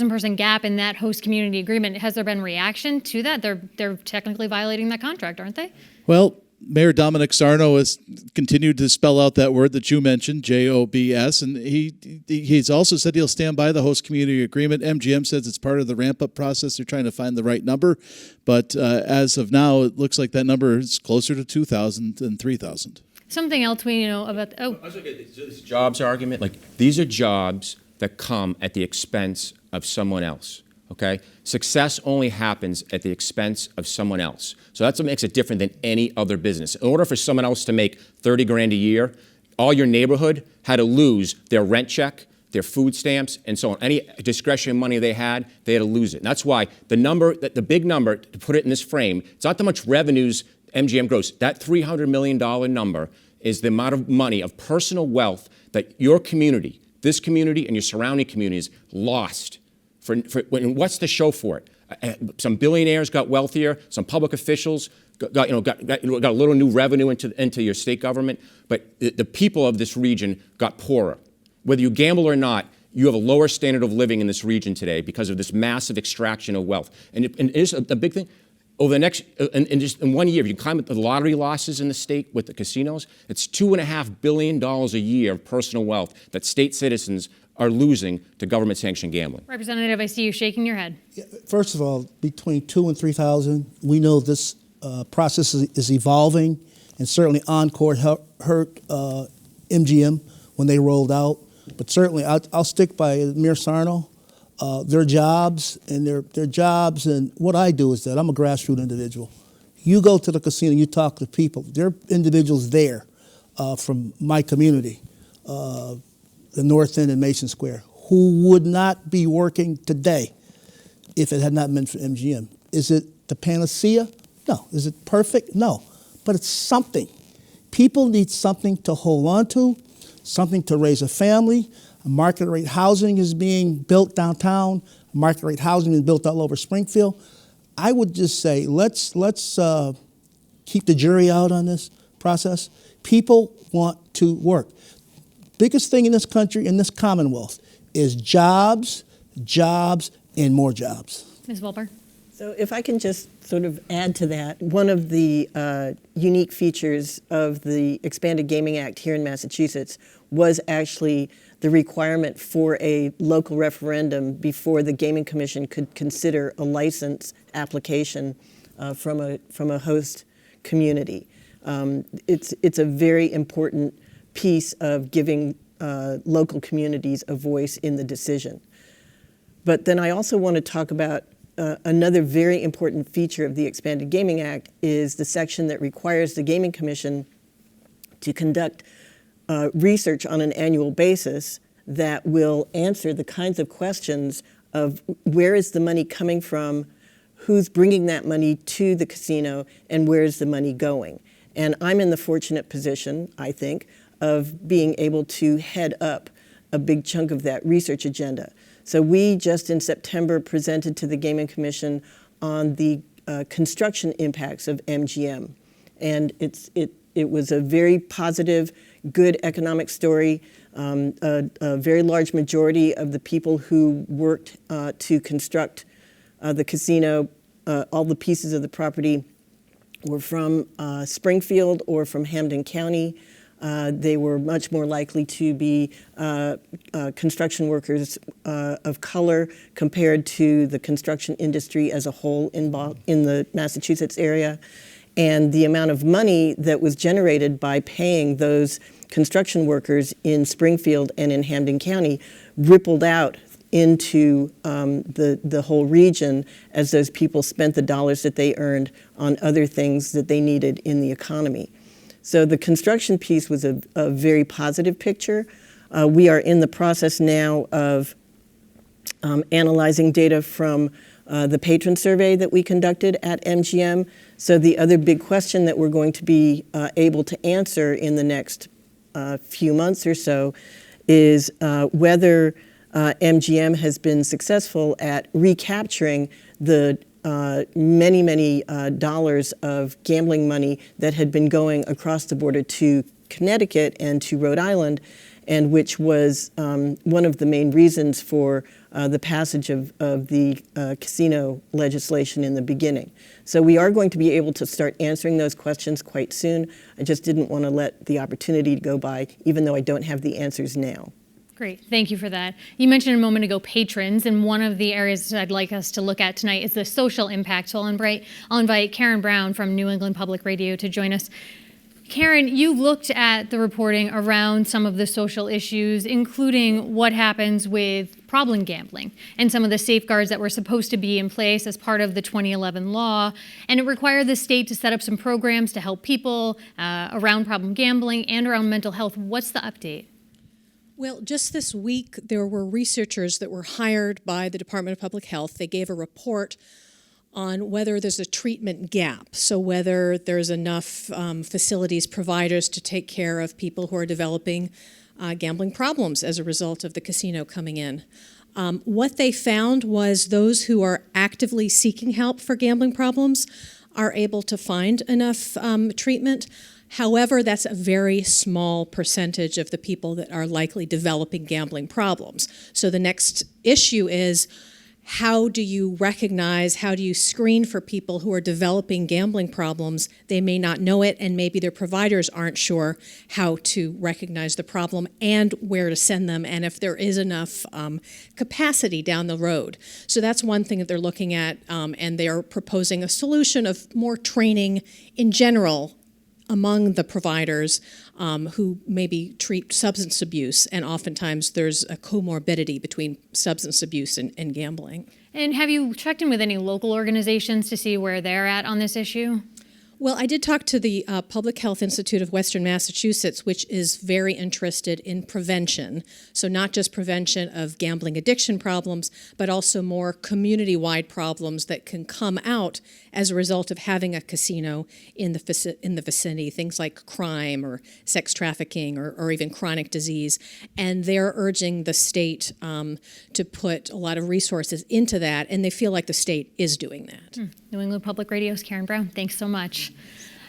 person gap in that host community agreement. Has there been reaction to that? They're technically violating that contract, aren't they? Well, Mayor Dominic Sarno has continued to spell out that word that you mentioned, JOBS, and he's also said he'll stand by the host community agreement. MGM says it's part of the ramp-up process. They're trying to find the right number, but as of now, it looks like that number is closer to 2,000 than 3,000. Something else we know about. This jobs argument, like these are jobs that come at the expense of someone else. Okay, success only happens at the expense of someone else. So that's what makes it different than any other business. In order for someone else to make 30 grand a year, all your neighborhood had to lose their rent check, their food stamps, and so on. Any discretionary money they had to lose it. And that's why the big number, to put it in this frame, it's not that much revenues MGM gross. That $300 million number is the amount of money, of personal wealth that your community, this community and your surrounding communities lost. What's the show for it? Some billionaires got wealthier, some public officials got a little new revenue into your state government, but the people of this region got poorer. Whether you gamble or not, you have a lower standard of living in this region today because of this massive extraction of wealth. And it is a big thing. Over the next, just in 1 year, if you climb the lottery losses in the state with the casinos, it's $2.5 billion a year of personal wealth that state citizens are losing to government-sanctioned gambling. Representative, I see you shaking your head. First of all, between 2,000 and 3,000, we know this process is evolving, and certainly Encore hurt MGM when they rolled out. But certainly, I'll stick by Mayor Sarno. Their jobs, and what I do is that I'm a grassroots individual. You go to the casino, you talk to people. There are individuals there from my community, the North End and Mason Square, who would not be working today if it had not been for MGM. Is it the panacea? No. Is it perfect? No. But it's something. People need something to hold on to, something to raise a family. Market rate housing is being built downtown. Market rate housing is built all over Springfield. I would just say let's keep the jury out on this process. People want to work. Biggest thing in this country, in this Commonwealth, is jobs, jobs, and more jobs. Ms. Wilbur. So if I can just sort of add to that, one of the unique features of the Expanded Gaming Act here in Massachusetts was actually the requirement for a local referendum before the Gaming Commission could consider a license application from a host community. It's a very important piece of giving local communities a voice in the decision. But then I also want to talk about another very important feature of the Expanded Gaming Act is the section that requires the Gaming Commission to conduct research on an annual basis that will answer the kinds of questions of where is the money coming from, who's bringing that money to the casino, and where is the money going. And I'm in the fortunate position, I think, of being able to head up a big chunk of that research agenda. So we just in September presented to the Gaming Commission on the construction impacts of MGM. And it was a very positive, good economic story. A very large majority of the people who worked to construct the casino, all the pieces of the property were from Springfield or from Hampden County. They were much more likely to be construction workers of color compared to the construction industry as a whole in the Massachusetts area. and the amount of money that was generated by paying those construction workers in Springfield and in Hampden County rippled out into the whole region as those people spent the dollars that they earned on other things that they needed in the economy. So the construction piece was a very positive picture. We are in the process now of analyzing data from the patron survey that we conducted at MGM. So the other big question that we're going to be able to answer in the next few months or so is whether MGM has been successful at recapturing the many dollars of gambling money that had been going across the border to Connecticut and to Rhode Island, and which was one of the main reasons for the passage of the casino legislation in the beginning. So we are going to be able to start answering those questions quite soon. I just didn't want to let the opportunity go by, even though I don't have the answers now. Great, thank you for that. You mentioned a moment ago patrons, and one of the areas I'd like us to look at tonight is the social impact. So I'll invite Karen Brown from New England Public Radio to join us. Karen, you looked at the reporting around some of the social issues, including what happens with problem gambling and some of the safeguards that were supposed to be in place as part of the 2011 law. And it required the state to set up some programs to help people around problem gambling and around mental health. What's the update? Well, just this week, there were researchers that were hired by the Department of Public Health. They gave a report on whether there's a treatment gap, so whether there's enough facilities, providers to take care of people who are developing gambling problems as a result of the casino coming in. What they found was those who are actively seeking help for gambling problems are able to find enough treatment. However, that's a very small percentage of the people that are likely developing gambling problems. So the next issue is, how do you recognize, how do you screen for people who are developing gambling problems? They may not know it, and maybe their providers aren't sure how to recognize the problem and where to send them, and if there is enough capacity down the road. So that's one thing that they're looking at, and they are proposing a solution of more training in general among the providers who maybe treat substance abuse, and oftentimes there's a comorbidity between substance abuse and gambling. And have you checked in with any local organizations to see where they're at on this issue? Well, I did talk to the Public Health Institute of Western Massachusetts, which is very interested in prevention. So not just prevention of gambling addiction problems, but also more community-wide problems that can come out as a result of having a casino in the vicinity, things like crime or sex trafficking or even chronic disease. And they're urging the state to put a lot of resources into that, and they feel like the state is doing that. New England Public Radio's Karen Brown, thanks so much.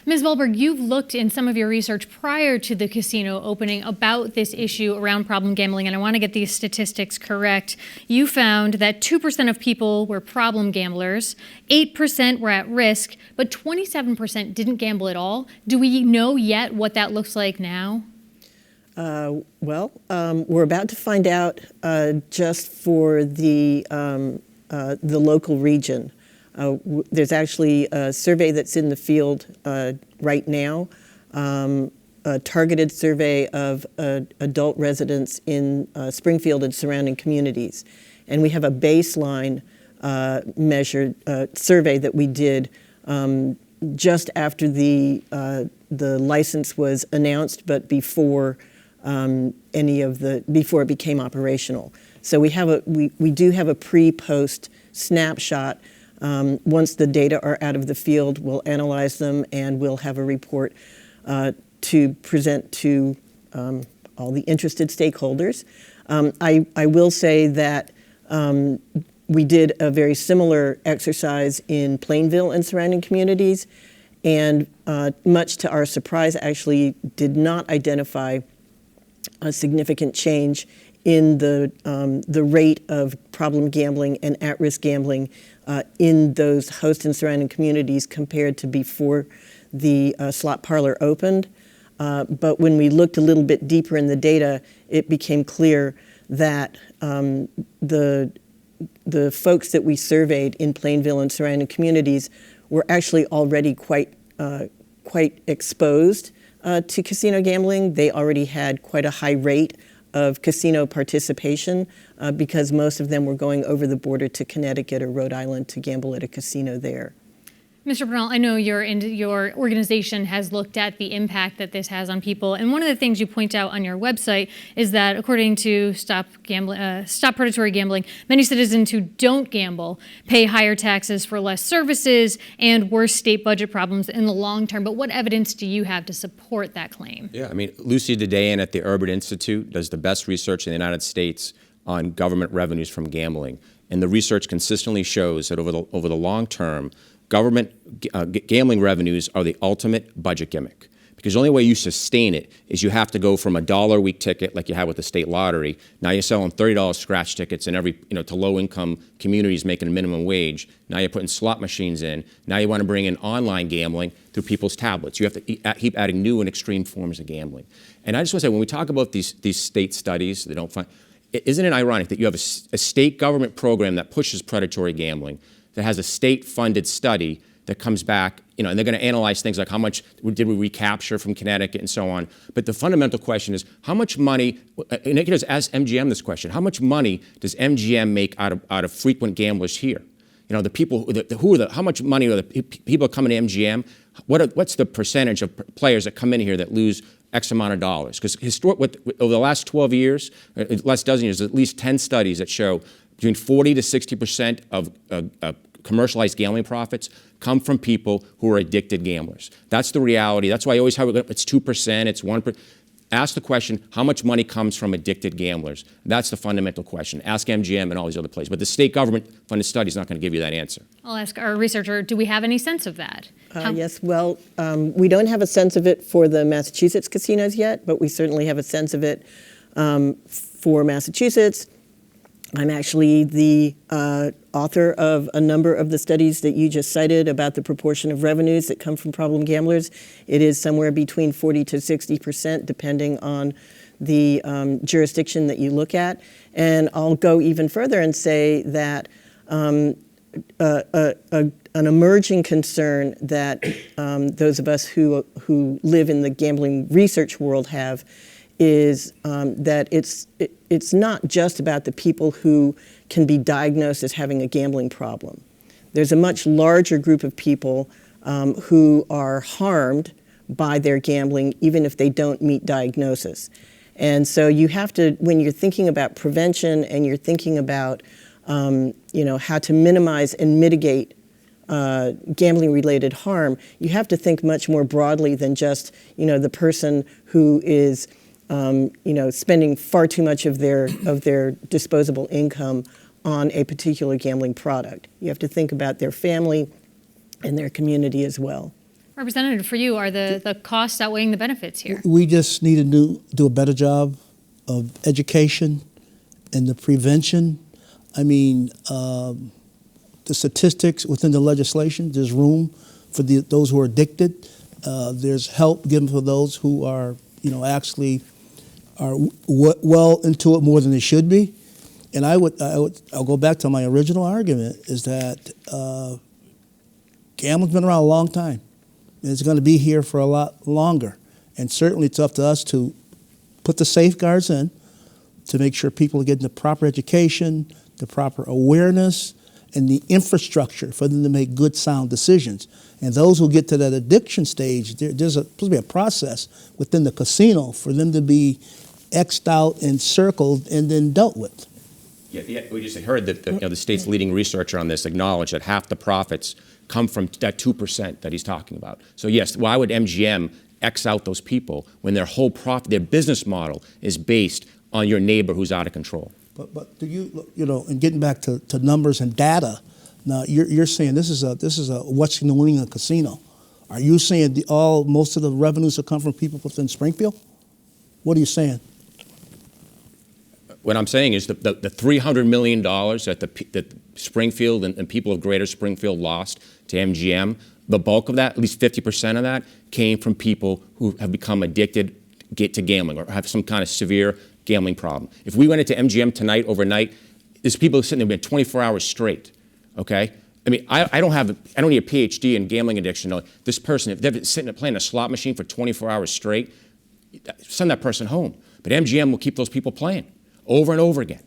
Ms. Wahlberg, you've looked in some of your research prior to the casino opening about this issue around problem gambling, and I want to get these statistics correct. You found that 2% of people were problem gamblers, 8% were at risk, but 27% didn't gamble at all. Do we know yet what that looks like now? We're about to find out just for the local region. There's actually a survey that's in the field right now, a targeted survey of adult residents in Springfield and surrounding communities. And we have a baseline measured survey that we did just after the license was announced, but before before it became operational. So we do have a pre-post snapshot. Once the data are out of the field, we'll analyze them and we'll have a report to present to all the interested stakeholders. I will say that we did a very similar exercise in Plainville and surrounding communities, and much to our surprise, actually did not identify a significant change in the rate of problem gambling and at-risk gambling in those host and surrounding communities compared to before the slot parlor opened. But when we looked a little bit deeper in the data, it became clear that the folks that we surveyed in Plainville and surrounding communities were actually already quite quite exposed to casino gambling. They already had quite a high rate of casino participation because most of them were going over the border to Connecticut or Rhode Island to gamble at a casino there. Mr. Bernal, I know your organization has looked at the impact that this has on people, and one of the things you point out on your website is that according to Stop Predatory Gambling, many citizens who don't gamble pay higher taxes for less services and worse state budget problems in the long term. But what evidence do you have to support that claim? Yeah, I mean, Lucy Dedayan at the Urban Institute does the best research in the United States on government revenues from gambling, and the research consistently shows that over the long term, government gambling revenues are the ultimate budget gimmick, because the only way you sustain it is you have to go from $1 a week ticket like you have with the state lottery. Now you're selling $30 scratch tickets in every, to low-income communities making a minimum wage. Now you're putting slot machines in. Now you want to bring in online gambling through people's tablets. You have to keep adding new and extreme forms of gambling. And I just want to say, when we talk about these state studies, they don't find, isn't it ironic that you have a state government program that pushes predatory gambling, that has a state-funded study that comes back, and they're going to analyze things like how much did we recapture from Connecticut and so on. But the fundamental question is, how much money, and it does ask MGM this question, how much money does MGM make out of frequent gamblers here? The people, how much money are the people coming to MGM? What's the percentage of players that come in here that lose X amount of dollars? Because over the last 12 years, last dozen years, there's at least 10 studies that show between 40 to 60% of commercialized gambling profits come from people who are addicted gamblers. That's the reality. That's why I always have it's 2%, it's 1%. Ask the question, how much money comes from addicted gamblers? That's the fundamental question. Ask MGM and all these other places. But the state government-funded study is not going to give you that answer. I'll ask our researcher, do we have any sense of that? Yes, well, we don't have a sense of it for the Massachusetts casinos yet, but we certainly have a sense of it for Massachusetts. I'm actually the author of a number of the studies that you just cited about the proportion of revenues that come from problem gamblers. It is somewhere between 40 to 60%, depending on the jurisdiction that you look at. And I'll go even further and say that an emerging concern that those of us who live in the gambling research world have is that it's not just about the people who can be diagnosed as having a gambling problem. There's a much larger group of people who are harmed by their gambling, even if they don't meet diagnosis. And so you have to, when you're thinking about prevention and you're thinking about how to minimize and mitigate gambling-related harm, you have to think much more broadly than just the person who is spending far too much of their disposable income on a particular gambling product. You have to think about their family and their community as well. Representative, for you, are the costs outweighing the benefits here? We just need to do a better job of education and the prevention. I mean, the statistics within the legislation, there's room for those who are addicted. There's help given for those who are, actually are well into it more than they should be. And I'll go back to my original argument is that gambling's been around a long time. And it's going to be here for a lot longer. And certainly it's up to us to put the safeguards in to make sure people are getting the proper education, the proper awareness, and the infrastructure for them to make good, sound decisions. And those who get to that addiction stage, there's supposed to be a process within the casino for them to be X'd out and circled and then dealt with. Yeah, we just heard that the state's leading researcher on this acknowledged that half the profits come from that 2% that he's talking about. So yes, why would MGM X out those people when their whole their business model is based on your neighbor who's out of control? But do you and getting back to numbers and data, now you're saying this is a Western New England casino. Are you saying most of the revenues will come from people within Springfield? What are you saying? What I'm saying is the $300 million that Springfield and people of Greater Springfield lost to MGM, the bulk of that, at least 50% of that, came from people who have become addicted to gambling or have some kind of severe gambling problem. If we went into MGM tonight, overnight, there's people sitting there 24 hours straight, okay? I mean, I don't need a PhD in gambling addiction. No, this person, if they've been sitting and playing a slot machine for 24 hours straight, send that person home. But MGM will keep those people playing over and over again,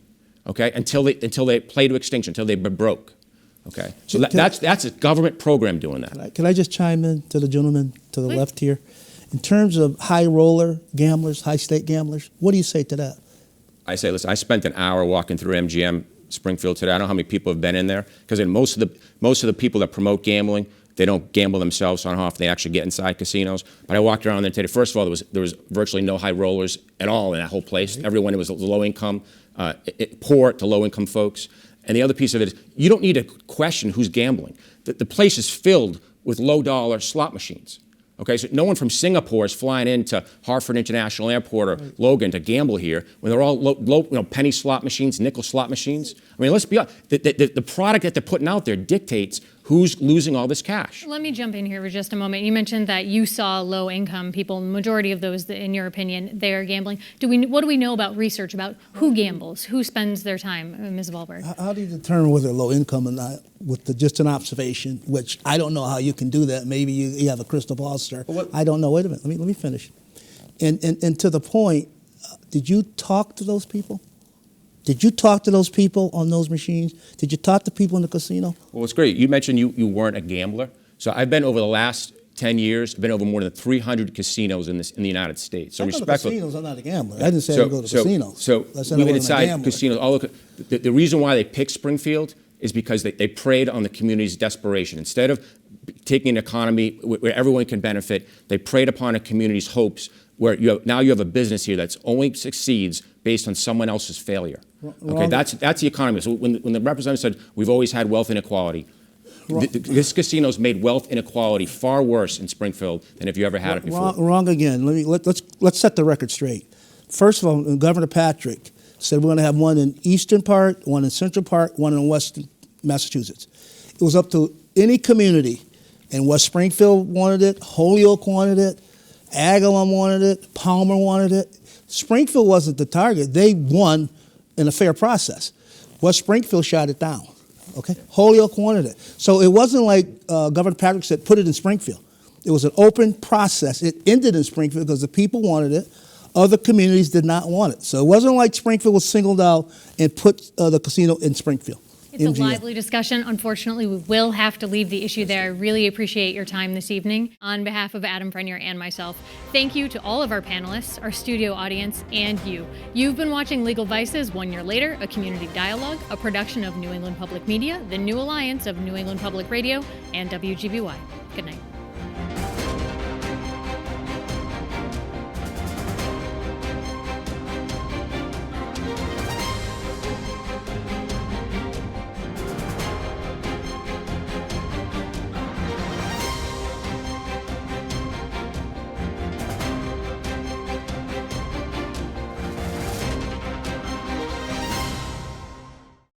okay, until they play to extinction, until they broke, okay. So that's a government program doing that. Can I just chime in to the gentleman to the left here? In terms of high roller gamblers, high stake gamblers, what do you say to that? I say, listen, I spent an hour walking through MGM Springfield today. I don't know how many people have been in there, because most of the people that promote gambling, they don't gamble themselves, so I don't know if they actually get inside casinos. But I walked around there today. First of all, there was virtually no high rollers at all in that whole place. Right. Everyone was low income, poor to low income folks. And the other piece of it is, you don't need to question who's gambling. The place is filled with low dollar slot machines. Okay, so no one from Singapore is flying into Hartford International Airport or Logan to gamble here when they're all low penny slot machines, nickel slot machines. I mean, let's be honest. The product that they're putting out there dictates who's losing all this cash. Let me jump in here for just a moment. You mentioned that you saw low-income people. The majority of those, in your opinion, they are gambling. What do we know about research about who gambles, who spends their time, Ms. Wahlberg? How do you determine whether they're low income or not with just an observation, which I don't know how you can do that. Maybe you have a crystal ball, sir. I don't know. Wait a minute. Let me finish. And to the point, did you talk to those people? Did you talk to those people on those machines? Did you talk to people in the casino? Well, it's great. You mentioned you weren't a gambler. So I've been over the last 10 years, I've been over more than 300 casinos in the United States. So respectfully, casinos, I'm not a gambler. I didn't say I would go to casinos. So moving inside casinos, the reason why they picked Springfield is because they preyed on the community's desperation. Instead of taking an economy where everyone can benefit, they preyed upon a community's hopes where now you have a business here that only succeeds based on someone else's failure. Okay, that's the economy. So when the representative said we've always had wealth inequality, this casino's made wealth inequality far worse in Springfield than if you ever had it before. Wrong again. Let's set the record straight. First of all, Governor Patrick said we're going to have one in eastern part, one in central part, one in western Massachusetts. It was up to any community, and West Springfield wanted it, Holyoke wanted it, Agawam wanted it, Palmer wanted it. Springfield wasn't the target. They won in a fair process. West Springfield shot it down. Okay, Holyoke wanted it. So it wasn't like Governor Patrick said, put it in Springfield. It was an open process. It ended in Springfield because the people wanted it. Other communities did not want it. So it wasn't like Springfield was singled out and put the casino in Springfield. It's a lively discussion. Unfortunately, we will have to leave the issue there. I really appreciate your time this evening. On behalf of Adam Frenier and myself, thank you to all of our panelists, our studio audience, and you. You've been watching Legal Vices 1 year later, a community dialogue, a production of New England Public Media, the New Alliance of New England Public Radio, and WGBY. Good night.